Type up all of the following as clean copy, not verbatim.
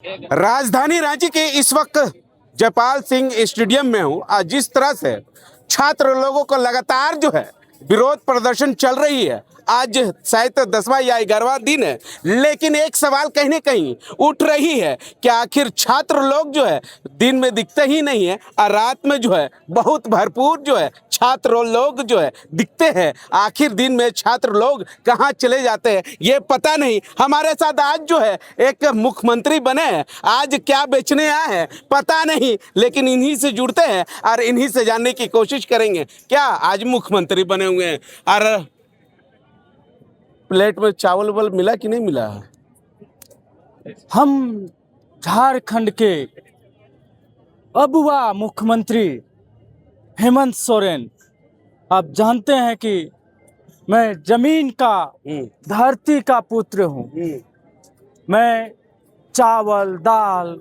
राजधानी रांची के इस वक्त जयपाल सिंह स्टेडियम में हूँ। आज जिस तरह से छात्र लोगों को लगातार जो है विरोध प्रदर्शन चल रही है, आज शायद 10वां या 11वां दिन है, लेकिन एक सवाल कहीं ना कहीं उठ रही है कि आखिर छात्र लोग जो है दिन में दिखते ही नहीं है और रात में जो है बहुत भरपूर जो है छात्र लोग जो है दिखते हैं। आखिर दिन में छात्र लोग कहाँ चले जाते हैं ये पता नहीं। हमारे साथ आज जो है एक मुख्यमंत्री बने हैं, आज क्या बेचने आए हैं पता नहीं, लेकिन इन्हीं से जुड़ते हैं और इन्हीं से जानने की कोशिश करेंगे। क्या आज मुख्यमंत्री बने हुए हैं और प्लेट में चावल वावल मिला कि नहीं मिला? हम झारखंड के अबुआ मुख्यमंत्री हेमंत सोरेन, आप जानते हैं कि मैं जमीन का धरती का पुत्र हूँ। मैं चावल दाल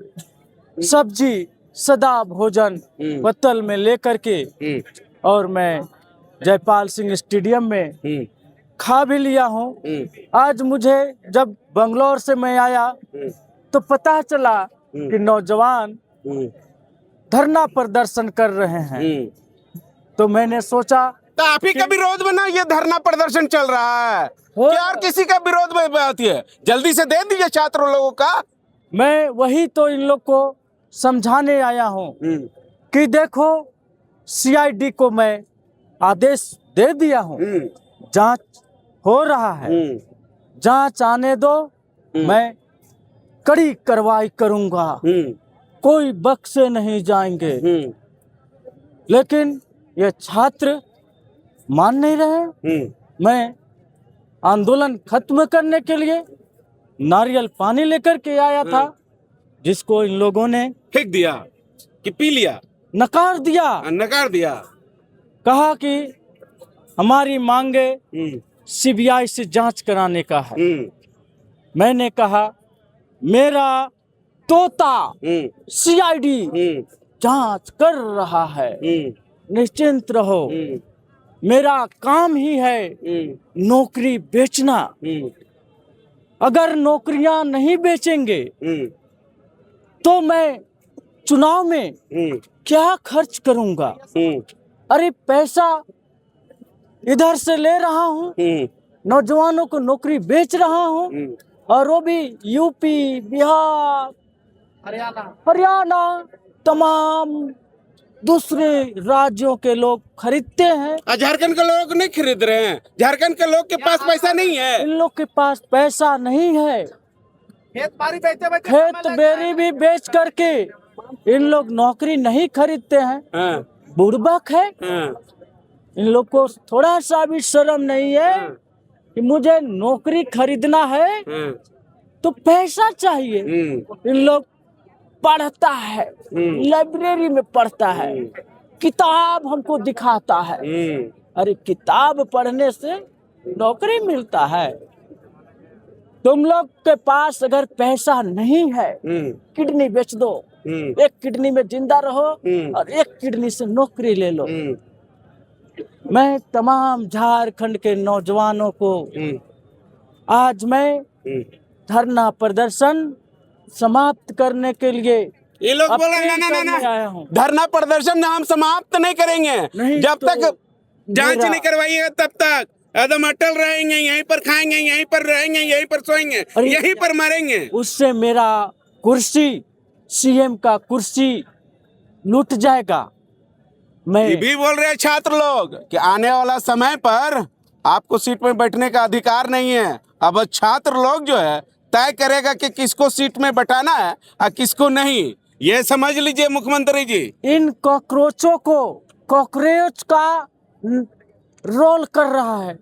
सब्जी सदा भोजन पत्तल में लेकर के और मैं जयपाल सिंह स्टेडियम में खा भी लिया हूँ। आज मुझे जब बंगलौर से मैं आया तो पता चला कि नौजवान धरना प्रदर्शन कर रहे हैं, तो मैंने सोचा तो आप ही का विरोध में ना ये धरना प्रदर्शन चल रहा है क्या और किसी का विरोध में बात है? जल्दी से दे दीजिए छात्र लोगों का। मैं वही तो इन लोग को समझाने आया हूँ कि देखो सीआईडी को मैं आदेश दे दिया हूँ, जांच हो रहा है, जांच आने दो, मैं कड़ी कार्रवाई करूंगा, कोई बख्शे नहीं जाएंगे। लेकिन ये छात्र मान नहीं रहे। मैं आंदोलन खत्म करने के लिए नारियल पानी लेकर के आया था, जिसको इन लोगों ने फेंक दिया कि पी लिया, नकार दिया। कहा कि हमारी मांगे सीबीआई से जांच कराने का है। मैंने कहा मेरा तोता सीआईडी जांच कर रहा है, निश्चिंत रहो। मेरा काम ही है नौकरी बेचना। अगर नौकरियां नहीं बेचेंगे तो मैं चुनाव में क्या खर्च करूंगा? अरे पैसा इधर से ले रहा हूँ, नौजवानों को नौकरी बेच रहा हूँ, और वो भी यूपी, बिहार, हरियाणा तमाम दूसरे राज्यों के लोग खरीदते हैं। झारखंड के लोग नहीं खरीद रहे हैं, झारखंड के लोग के पास पैसा नहीं है। इन लोग के पास पैसा नहीं है। खेत बेरी भी बेच करके इन लोग नौकरी नहीं खरीदते हैं। बुड़बक है। इन लोग को थोड़ा सा भी शर्म नहीं है कि मुझे नौकरी खरीदना है तो पैसा चाहिए। इन लोग पढ़ता है, लाइब्रेरी में पढ़ता है, किताब हमको दिखाता है। अरे किताब पढ़ने से नौकरी मिलता है? तुम लोग के पास अगर पैसा नहीं है, किडनी बेच दो, एक किडनी में जिंदा रहो और एक किडनी से नौकरी ले लो। मैं तमाम झारखंड के नौजवानों को आज मैं धरना प्रदर्शन समाप्त करने के लिए ये लोग बोल रहे हैं ना, धरना प्रदर्शन हम समाप्त नहीं करेंगे जब तक जांच नहीं करवाइएगा, तब तक एकदम अटल रहेंगे, यहीं पर खाएंगे, यहीं पर रहेंगे, यहीं पर सोएंगे, यहीं पर मरेंगे। उससे मेरा कुर्सी, सीएम का कुर्सी लूट जाएगा। मैं ये भी बोल रहे हैं छात्र लोग कि आने वाला समय पर आपको सीट में बैठने का अधिकार नहीं है। अब छात्र लोग जो है तय करेगा कि किसको सीट में बैठाना है और किसको नहीं। ये समझ लीजिए मुख्यमंत्री जी। इन कॉकरोचों को कॉकरोच का रोल कर रहा है।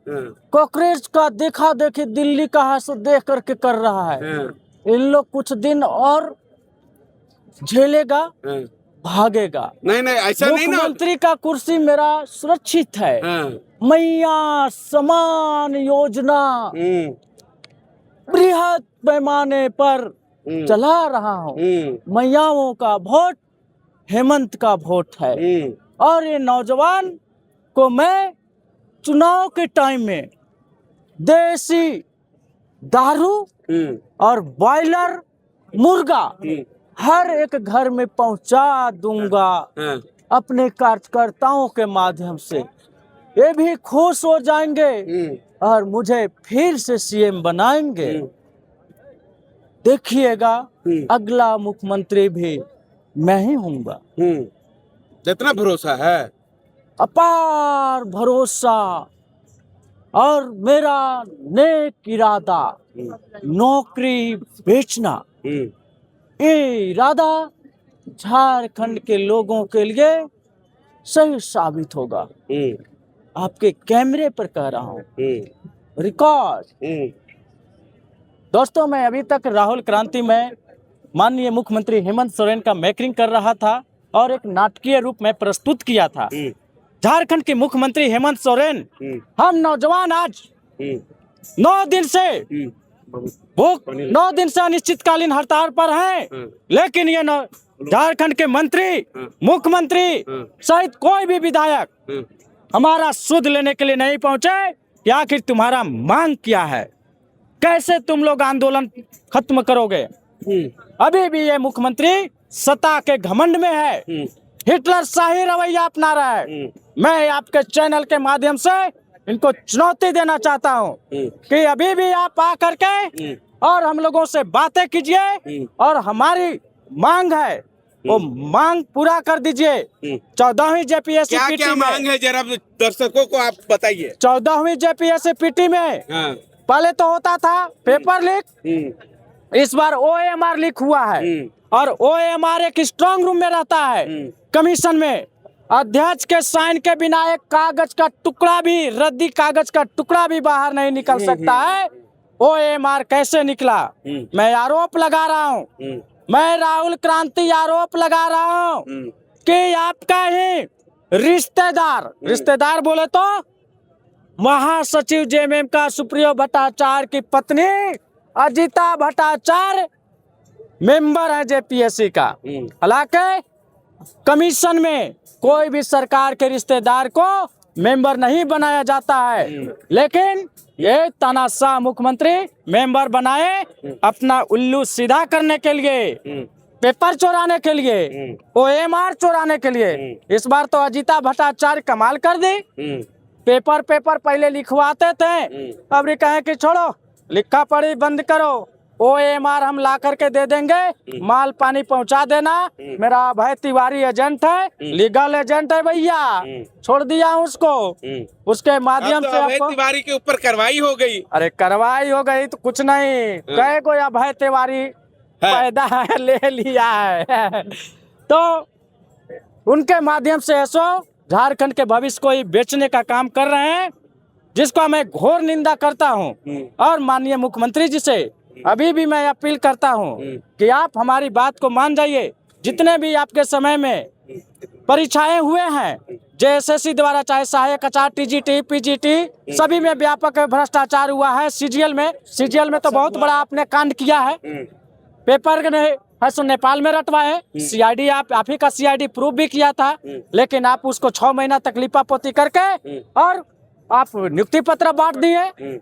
कॉकरोच का देखा देखी दिल्ली का हासिल देख करके कर रहा है। इन लोग कुछ दिन और झेलेगा, भागेगा। नहीं ऐसा नहीं ना। मुख्यमंत्री का कुर्सी मेरा सुरक्षित है। मैया समान योजना बृहद पैमाने पर चला रहा हूँ। मैयाओं का वोट हेमंत का वोट है। और ये नौजवान को मैं चुनाव के टाइम में देसी दारू और बॉयलर मुर्गा हर एक घर में पहुंचा दूंगा हाँ, अपने कार्यकर्ताओं के माध्यम से। ये भी खुश हो जाएंगे और मुझे फिर से सीएम बनाएंगे। देखिएगा अगला मुख्यमंत्री भी मैं ही हूँगा। जितना भरोसा है। अपार भरोसा और मेरा नेक इरादा नौकरी बेचना, ये इरादा झारखंड के लोगों के लिए सही साबित होगा। आपके कैमरे पर कह रहा हूँ, रिकॉर्ड। दोस्तों, मैं अभी तक राहुल क्रांति में माननीय मुख्यमंत्री हेमंत सोरेन का मैकरिंग कर रहा था और एक नाटकीय रूप में प्रस्तुत किया था। झारखंड के मुख्यमंत्री हेमंत सोरेन, हम नौजवान आज 9 दिन से वो 9 दिन से अनिश्चितकालीन हड़ताल पर हैं, लेकिन ये झारखंड के मंत्री, मुख्यमंत्री सहित कोई भी विधायक हमारा सुध लेने के लिए नहीं पहुंचे कि आखिर तुम्हारा मांग क्या है, कैसे तुम लोग आंदोलन खत्म करोगे। अभी भी ये मुख्यमंत्री सत्ता के घमंड में है, हिटलर शाही रवैया अपना रहा है। मैं आपके चैनल के माध्यम से इनको चुनौती देना चाहता हूँ कि अभी भी आप आ करके और हम लोगों से बातें कीजिए और हमारी मांग है वो मांग पूरा कर दीजिए। 14वीं जेपीएससी क्या पीटी क्या मांग में, है जरा दर्शकों को आप बताइए। 14वीं जेपीएससी पीटी में पहले तो होता था पेपर लीक, इस बार ओएमआर लीक हुआ है और ओएमआर एक स्ट्रांग रूम में रहता है कमीशन में। अध्यक्ष के साइन के बिना एक कागज का टुकड़ा भी, रद्दी कागज का टुकड़ा भी बाहर नहीं निकल सकता है। ओएमआर कैसे निकला? मैं आरोप लगा रहा हूँ, मैं राहुल क्रांति आरोप लगा रहा हूँ कि आपका ही रिश्तेदार बोले तो महासचिव जेएमएम का सुप्रियो भट्टाचार्य की पत्नी अजिता भट्टाचार्य मेंबर है जेपीएससी का। हालांकि कमीशन में कोई भी सरकार के रिश्तेदार को मेंबर नहीं बनाया जाता है, लेकिन ये तानाशाह मुख्यमंत्री मेंबर बनाए अपना उल्लू सीधा करने के लिए, पेपर चोराने के लिए, ओएमआर चोराने के लिए। इस बार तो अजिता भट्टाचार्य कमाल कर दी, पेपर पहले लिखवाते थे, अब ये कहे कि छोड़ो लिखा पढ़ी बंद करो, ओएमआर हम ला करके दे देंगे, माल पानी पहुंचा देना। मेरा अभय तिवारी एजेंट है, लीगल एजेंट है भैया, छोड़ दिया उसको। उसके माध्यम से अभय तिवारी के ऊपर कार्रवाई हो गई। अरे कार्रवाई हो गई तो कुछ नहीं, कहे कोई अभय तिवारी पैदा है, ले लिया है तो उनके माध्यम से ऐसो झारखंड के भविष्य को ही बेचने का काम कर रहे हैं, जिसको मैं घोर निंदा करता हूं। और माननीय मुख्यमंत्री जी से अभी भी मैं अपील करता हूं कि आप हमारी बात को मान जाइए। जितने भी आपके समय में परीक्षाएं हुए हैं जेएसएससी द्वारा, चाहे सहायक आचार्य, टीजीटी, पीजीटी, सभी में व्यापक भ्रष्टाचार हुआ है। सीजीएल में तो बहुत बड़ा आपने कांड किया है। पेपर ने है सो नेपाल में रटवाए, सीआईडी आप ही का सीआईडी प्रूव भी किया था, लेकिन आप उसको 6 महीना तक लिपापोती करके और आप नियुक्ति पत्र बांट दिए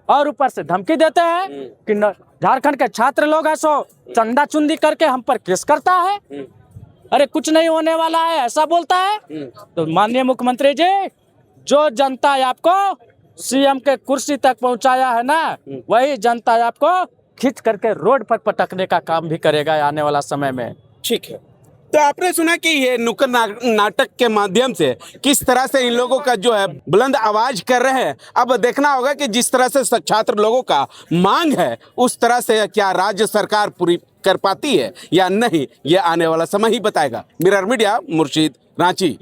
और ऊपर से धमकी देते हैं कि झारखंड के छात्र लोग है सो चंदा चुंदी करके हम पर केस करता है। अरे कुछ नहीं होने वाला है ऐसा बोलता है। तो माननीय मुख्यमंत्री जी, जो जनता आपको सीएम के कुर्सी तक पहुंचाया है ना, वही जनता आपको खींच करके रोड पर पटकने का काम भी करेगा आने वाला समय में। ठीक है, तो आपने सुना कि ये नुक्कड़ नाटक के माध्यम से किस तरह से इन लोगों का जो है बुलंद आवाज कर रहे हैं। अब देखना होगा कि जिस तरह से छात्र लोगों का मांग है उस तरह से क्या राज्य सरकार पूरी कर पाती है या नहीं, ये आने वाला समय ही बताएगा। मिरर मीडिया, मुर्शिद, रांची।